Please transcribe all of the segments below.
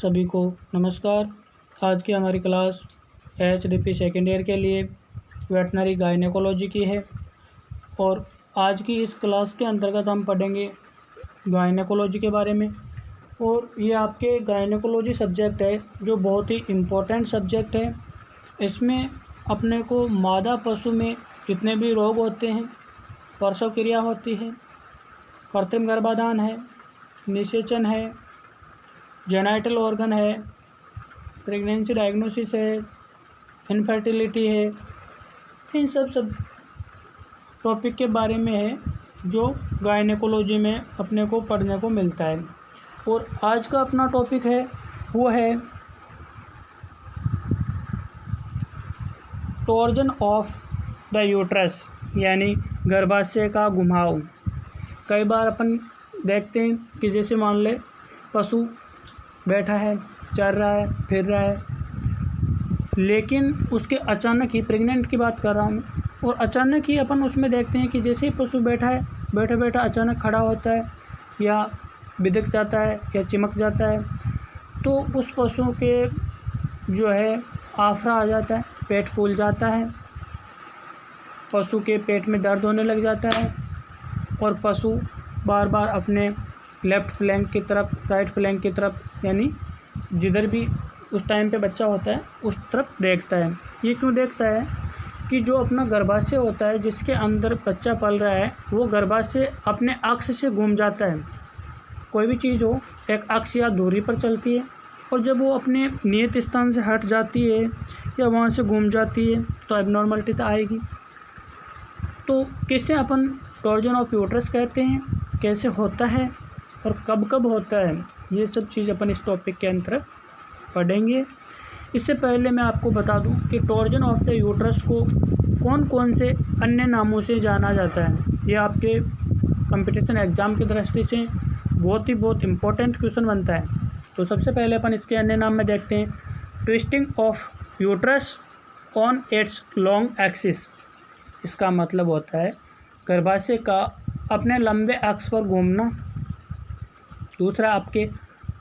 सभी को नमस्कार। आज की हमारी क्लास HDP सेकेंड ईयर के लिए वेटनरी गायनेकोलॉजी की है और आज की इस क्लास के अंतर्गत हम पढ़ेंगे गायनेकोलॉजी के बारे में। और ये आपके गायनेकोलॉजी सब्जेक्ट है जो बहुत ही इम्पोर्टेंट सब्जेक्ट है। इसमें अपने को मादा पशु में जितने भी रोग होते हैं, प्रसव क्रिया होती है, कृत्रिम गर्भाधान है, निषेचन है, जेनाइटल ऑर्गन है, प्रेगनेंसी डायग्नोसिस है, इनफर्टिलिटी है, इन सब टॉपिक के बारे में है जो गायनेकोलॉजी में अपने को पढ़ने को मिलता है। और आज का अपना टॉपिक है वो है टॉर्जन ऑफ द यूट्रस, यानी गर्भाशय का घुमाव। कई बार अपन देखते हैं कि जैसे मान ले पशु बैठा है, चल रहा है, फिर रहा है, लेकिन उसके अचानक ही, प्रेग्नेंट की बात कर रहा हूँ, और अचानक ही अपन उसमें देखते हैं कि जैसे ही पशु बैठा है, बैठा बैठा अचानक खड़ा होता है या बिदक जाता है या चिमक जाता है, तो उस पशु के जो है आफरा आ जाता है, पेट फूल जाता है, पशु के पेट में दर्द होने लग जाता है और पशु बार बार अपने लेफ़्ट फ्लैंक की तरफ, राइट फ्लैंक की तरफ, यानी जिधर भी उस टाइम पे बच्चा होता है उस तरफ देखता है। ये क्यों देखता है कि जो अपना गर्भाशय होता है जिसके अंदर बच्चा पल रहा है, वो गर्भाशय अपने अक्ष से घूम जाता है। कोई भी चीज़ हो, एक अक्ष या दूरी पर चलती है और जब वो अपने नियत स्थान से हट जाती है या वहाँ से घूम जाती है तो एबनॉर्मलिटी तो आएगी। तो कैसे अपन टॉर्जन ऑफ यूट्रस कहते हैं, कैसे होता है और कब कब होता है, ये सब चीज़ अपन इस टॉपिक के अंतर्गत पढ़ेंगे। इससे पहले मैं आपको बता दूं कि टॉर्जन ऑफ द यूट्रस को कौन कौन से अन्य नामों से जाना जाता है। ये आपके कंपटीशन एग्ज़ाम की दृष्टि से बहुत इम्पोर्टेंट क्वेश्चन बनता है। तो सबसे पहले अपन इसके अन्य नाम में देखते हैं। Twisting of uterus on it's long axis, इसका मतलब होता है गर्भाशय का अपने लंबे अक्ष पर घूमना। दूसरा आपके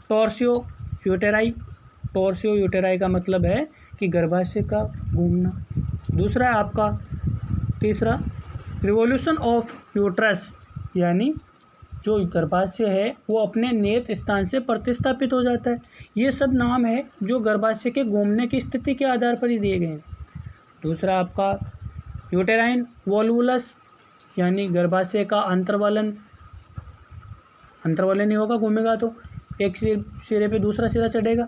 टॉर्सियो यूटेराई, टॉर्सियो यूटेराई का मतलब है कि गर्भाशय का घूमना। दूसरा है आपका तीसरा रिवोल्यूशन ऑफ यूट्रस, यानी जो गर्भाशय है वो अपने नियत स्थान से प्रतिस्थापित हो जाता है। ये सब नाम है जो गर्भाशय के घूमने की स्थिति के आधार पर ही दिए गए हैं। दूसरा आपका यूटेराइन वॉल्वुलस, यानी गर्भाशय का अंतर्वलन ही होगा, घूमेगा तो एक सिरे पे दूसरा सिरा चढ़ेगा।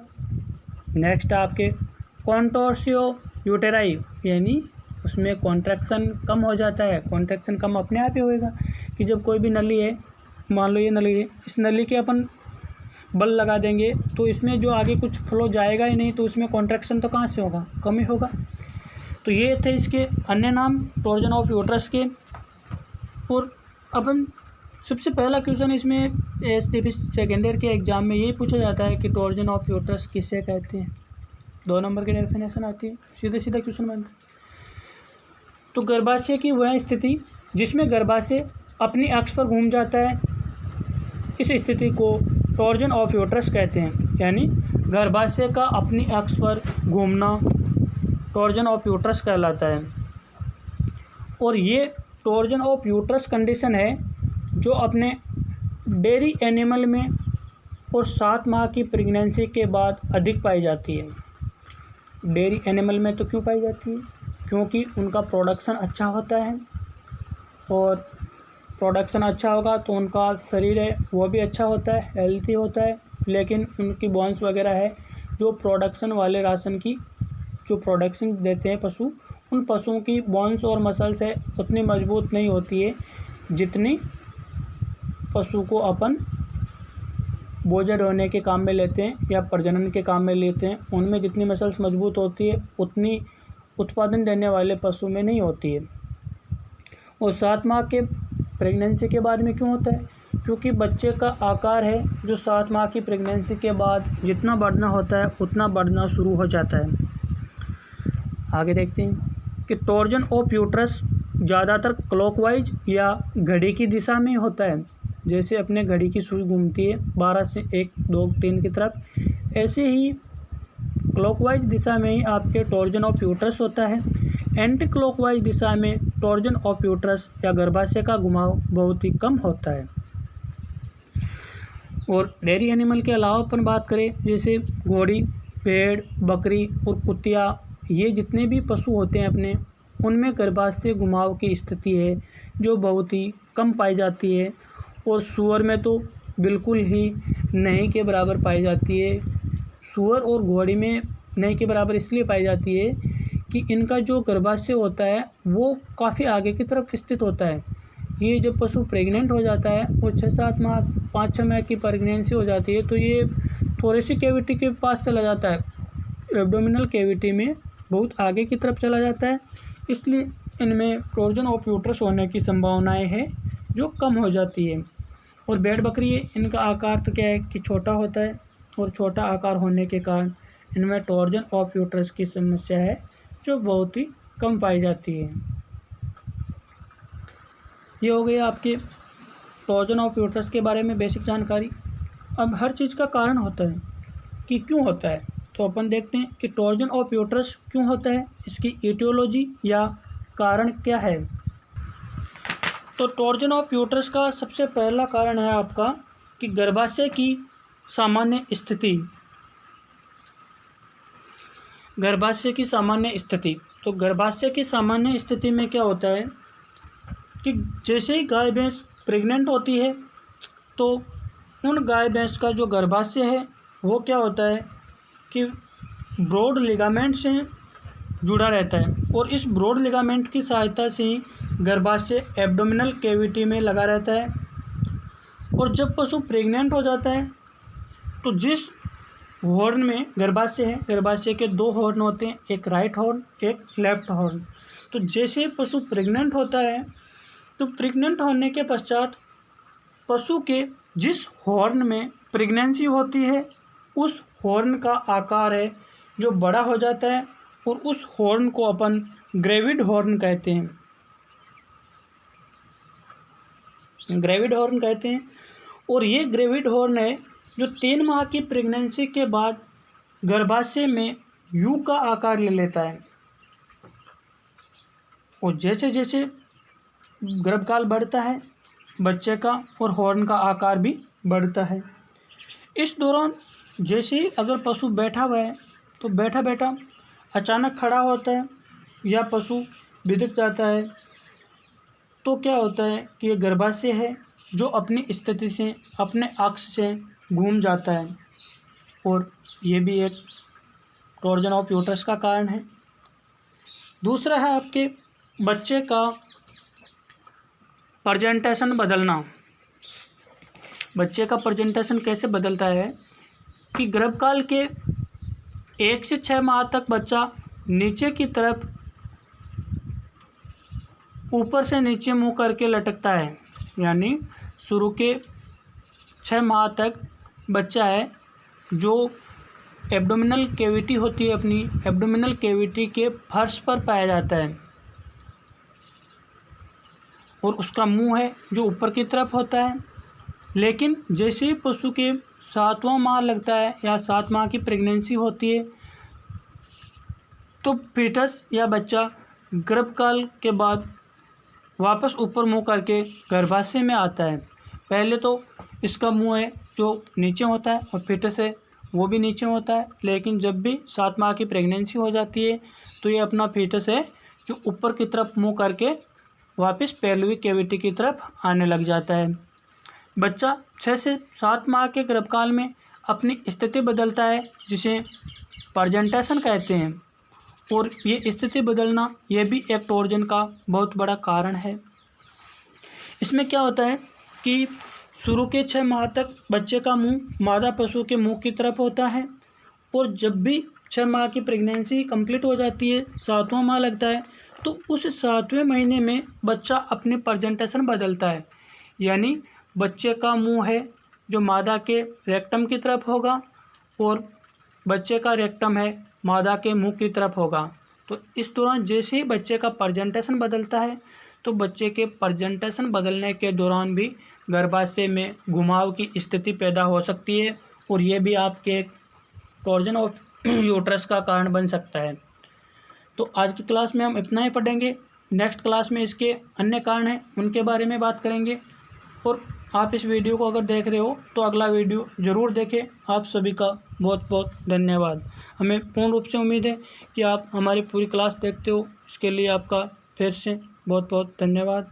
नेक्स्ट आपके कॉन्टोर्सियो यूटेराई, यानी उसमें कॉन्ट्रैक्शन कम हो जाता है। कॉन्ट्रैक्शन कम अपने आप ही होएगा कि जब कोई भी नली है, मान लो ये नली है, इस नली के अपन बल लगा देंगे तो इसमें जो आगे कुछ फ्लो जाएगा ही नहीं, तो उसमें कॉन्ट्रैक्शन तो कहाँ से होगा, कम ही होगा। तो ये थे इसके अन्य नाम टॉर्जन ऑफ यूट्रस के। और अपन सबसे पहला क्वेश्चन इसमें HDP सेकेंड ईयर के एग्ज़ाम में यही पूछा जाता है कि टॉर्जन ऑफ यूट्रस किसे कहते हैं। 2 नंबर की डेफिनेशन आती है, सीधा क्वेश्चन बनता है। तो गर्भाशय की वह स्थिति जिसमें गर्भाशय अपनी अक्ष पर घूम जाता है, इस स्थिति को टॉर्जन ऑफ यूट्रस कहते हैं। यानी गर्भाशय का अपनी अक्ष पर घूमना टॉर्जन ऑफ यूट्रस कहलाता है। और ये टॉर्जन ऑफ यूट्रस कंडीशन है जो अपने डेयरी एनिमल में और 7 माह की प्रेगनेंसी के बाद अधिक पाई जाती है। डेयरी एनिमल में तो क्यों पाई जाती है? क्योंकि उनका प्रोडक्शन अच्छा होता है, और प्रोडक्शन अच्छा होगा तो उनका शरीर है वो भी अच्छा होता है, हेल्थी होता है। लेकिन उनकी बोन्स वगैरह है जो प्रोडक्शन वाले राशन की जो प्रोडक्शन देते हैं पशु, उन पशुओं की बोन्स और मसल्स है उतनी मजबूत नहीं होती है जितनी पशु को अपन बोझा ढोने के काम में लेते हैं या प्रजनन के काम में लेते हैं। उनमें जितनी मसल्स मजबूत होती है उतनी उत्पादन देने वाले पशु में नहीं होती है। और 7 माह के प्रेगनेंसी के बाद में क्यों होता है? क्योंकि बच्चे का आकार है जो 7 माह की प्रेगनेंसी के बाद जितना बढ़ना होता है उतना बढ़ना शुरू हो जाता है। आगे देखते हैं कि टॉर्जन ऑफ यूट्रस ज़्यादातर क्लॉकवाइज या घड़ी की दिशा में होता है। जैसे अपने घड़ी की सुई घूमती है 12 से 1, 2, 3 की तरफ, ऐसे ही क्लॉकवाइज दिशा में ही आपके टॉर्जन ऑफ यूट्रस होता है। एंटी क्लॉकवाइज दिशा में टॉर्जन ऑफ यूट्रस या गर्भाशय का घुमाव बहुत ही कम होता है। और डेयरी एनिमल के अलावा अपन बात करें जैसे घोड़ी, भेड़, बकरी और कुतिया, ये जितने भी पशु होते हैं अपने, उनमें गर्भाशय घुमाव की स्थिति है जो बहुत ही कम पाई जाती है। और सूअर में तो बिल्कुल ही नहीं के बराबर पाई जाती है। सूअर और घोड़ी में नहीं के बराबर इसलिए पाई जाती है कि इनका जो गर्भाशय होता है वो काफ़ी आगे की तरफ स्थित होता है। ये जब पशु प्रेग्नेंट हो जाता है और 6-7 माह 5-6 माह की प्रेगनेंसी हो जाती है तो ये थोरेसिक कैविटी के पास चला जाता है, एब्डोमिनल कैविटी में बहुत आगे की तरफ चला जाता है। इसलिए इनमें टॉर्जन ऑफ यूट्रस होने की संभावनाएं हैं जो कम हो जाती है। और भेड़ बकरी, इनका आकार तो क्या है कि छोटा होता है और छोटा आकार होने के कारण इनमें टॉर्जन ऑफ यूट्रस की समस्या है जो बहुत ही कम पाई जाती है। ये हो गई आपके टॉर्जन ऑफ यूट्रस के बारे में बेसिक जानकारी। अब हर चीज़ का कारण होता है कि क्यों होता है, तो अपन देखते हैं कि टॉर्जन ऑफ यूट्रस क्यों होता है, इसकी एटियोलॉजी या कारण क्या है। तो टॉर्जन ऑफ यूट्रस का सबसे पहला कारण है आपका कि गर्भाशय की सामान्य स्थिति। गर्भाशय की सामान्य स्थिति, तो गर्भाशय की सामान्य स्थिति में क्या होता है कि जैसे ही गाय भैंस प्रेग्नेंट होती है तो उन गाय भैंस का जो गर्भाशय है वो क्या होता है कि ब्रॉड लिगामेंट से जुड़ा रहता है। और इस ब्रॉड लिगामेंट की सहायता से ही गर्भाशय एब्डोमिनल कैविटी में लगा रहता है। और जब पशु प्रेग्नेंट हो जाता है तो जिस हॉर्न में गर्भाशय है, गर्भाशय के 2 हॉर्न होते हैं, एक राइट हॉर्न, एक लेफ्ट हॉर्न। तो जैसे पशु प्रेग्नेंट होता है तो प्रेग्नेंट होने के पश्चात पशु के जिस हॉर्न में प्रेगनेंसी होती है उस हॉर्न का आकार है जो बड़ा हो जाता है और उस हॉर्न को अपन ग्रेविड हॉर्न कहते हैं। ग्रेविड हॉर्न कहते हैं। और ये ग्रेविड हॉर्न है जो 3 माह की प्रेगनेंसी के बाद गर्भाशय में यू का आकार ले लेता है। और जैसे जैसे गर्भकाल बढ़ता है बच्चे का और हॉर्न का आकार भी बढ़ता है। इस दौरान जैसे ही अगर पशु बैठा हुआ है तो बैठा बैठा अचानक खड़ा होता है या पशु बिदक जाता है तो क्या होता है कि ये गर्भाशय है जो अपनी स्थिति से, अपने अक्ष से घूम जाता है। और ये भी एक टॉर्जन ऑफ यूट्रस का कारण है। दूसरा है आपके बच्चे का प्रेजेंटेशन बदलना। बच्चे का प्रेजेंटेशन कैसे बदलता है कि गर्भकाल के 1 से 6 माह तक बच्चा नीचे की तरफ ऊपर से नीचे मुंह करके लटकता है। यानी शुरू के 6 माह तक बच्चा है जो एब्डोमिनल कैविटी होती है, अपनी एब्डोमिनल कैविटी के फर्श पर पाया जाता है। और उसका मुंह है जो ऊपर की तरफ होता है। लेकिन जैसे ही पशु के 7वां माह लगता है या 7 माह की प्रेगनेंसी होती है तो फीटस या बच्चा गर्भकाल के बाद वापस ऊपर मुंह करके गर्भाशय में आता है। पहले तो इसका मुंह है जो नीचे होता है और फीटस है वो भी नीचे होता है। लेकिन जब भी 7 माह की प्रेगनेंसी हो जाती है तो ये अपना फीटस है जो ऊपर की तरफ मुंह करके वापस पेल्विक कैविटी की तरफ आने लग जाता है। बच्चा 6 से 7 माह के गर्भकाल में अपनी स्थिति बदलता है जिसे प्रेजेंटेशन कहते हैं। और ये स्थिति बदलना ये भी एक टॉर्जन का बहुत बड़ा कारण है। इसमें क्या होता है कि शुरू के 6 माह तक बच्चे का मुंह मादा पशु के मुंह की तरफ होता है। और जब भी 6 माह की प्रेगनेंसी कंप्लीट हो जाती है, 7वां माह लगता है, तो उस 7वें महीने में बच्चा अपनी प्रेजेंटेशन बदलता है। यानी बच्चे का मुंह है जो मादा के रेक्टम की तरफ होगा और बच्चे का रेक्टम है मादा के मुंह की तरफ होगा। तो इस दौरान जैसे ही बच्चे का प्रेजेंटेशन बदलता है तो बच्चे के प्रेजेंटेशन बदलने के दौरान भी गर्भाशय में घुमाव की स्थिति पैदा हो सकती है। और ये भी आपके टॉर्जन ऑफ यूट्रस का कारण बन सकता है। तो आज की क्लास में हम इतना ही पढ़ेंगे। नेक्स्ट क्लास में इसके अन्य कारण हैं उनके बारे में बात करेंगे। और आप इस वीडियो को अगर देख रहे हो तो अगला वीडियो ज़रूर देखें। आप सभी का बहुत बहुत धन्यवाद। हमें पूर्ण रूप से उम्मीद है कि आप हमारी पूरी क्लास देखते हो। इसके लिए आपका फिर से बहुत बहुत धन्यवाद।